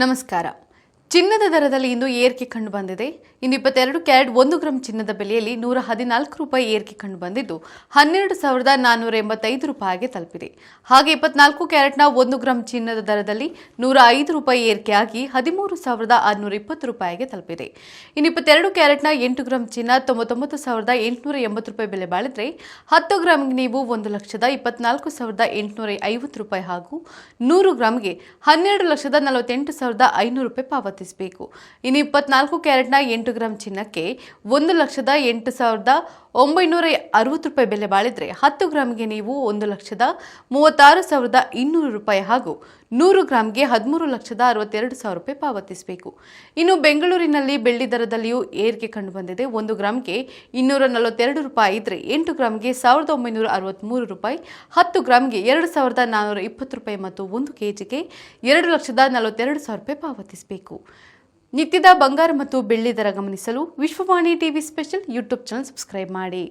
ನಮಸ್ಕಾರ. ಚಿನ್ನದ ದರದಲ್ಲಿ ಇಂದು ಏರಿಕೆ ಕಂಡು ಬಂದಿದೆ. ಇಂದು 22 ಕ್ಯಾರೆಟ್ 1 ಗ್ರಾಂ ಚಿನ್ನದ ಬೆಲೆಯಲ್ಲಿ 114 ರೂಪಾಯಿ ಏರಿಕೆ ಕಂಡು ಬಂದಿದ್ದು 12,485 ರೂಪಾಯಿಗೆ ತಲುಪಿದೆ. ಹಾಗೆ 24 ಕ್ಯಾರೆಟ್ನ 1 ಗ್ರಾಂ ಚಿನ್ನದ ದರದಲ್ಲಿ 105 ರೂಪಾಯಿ ಏರಿಕೆಯಾಗಿ 13,620 ರೂಪಾಯಿಗೆ ತಲುಪಿದೆ. ಇನ್ನು 22 ಕ್ಯಾರೆಟ್ನ 8 ಗ್ರಾಂ ಚಿನ್ನ 99,880 ರೂಪಾಯಿ ಬೆಲೆ ಬಾಳಿದ್ರೆ 10 ಗ್ರಾಂಗೆ ನೀವು 1,24,850 ರೂಪಾಯಿ ಹಾಗೂ 100 ಗ್ರಾಂಗೆ 12,48,500 ರೂಪಾಯಿ ಪಾವತಿಸಬೇಕು. ಇನ್ನು 24 ಕ್ಯಾರೆಟ್ನ 8 ಗ್ರಾಂ ಚಿನ್ನಕ್ಕೆ 1,08,960 ರೂಪಾಯಿ ಬೆಲೆ ಬಾಳಿದ್ರೆ 10 ಗ್ರಾಂಗೆ ನೀವು 1,36,200 ರೂಪಾಯಿ ಹಾಗೂ 100 ಗ್ರಾಂಗೆ 13,62,000 ರೂಪಾಯಿ ಪಾವತಿಸಬೇಕು. ಇನ್ನು ಬೆಂಗಳೂರಿನಲ್ಲಿ ಬೆಳ್ಳಿ ದರದಲ್ಲಿಯೂ ಏರಿಕೆ ಕಂಡು ಬಂದಿದೆ. 1 ಗ್ರಾಂಗೆ 242 ರೂಪಾಯಿ ಇದ್ರೆ 8 ಗ್ರಾಂಗೆ 1,963 ರೂಪಾಯಿ, 10 ಗ್ರಾಂಗೆ 2,420 ರೂಪಾಯಿ ಮತ್ತು 1 ಕೆಜಿಗೆ 2,42,000 ರೂಪಾಯಿ ಪಾವತಿಸಬೇಕು. ನಿತ್ಯದ ಬಂಗಾರ ಮತ್ತು ಬೆಳ್ಳಿ ದರ ಗಮನಿಸಲು Vishwavani TV special YouTube channel subscribe ಮಾಡಿ.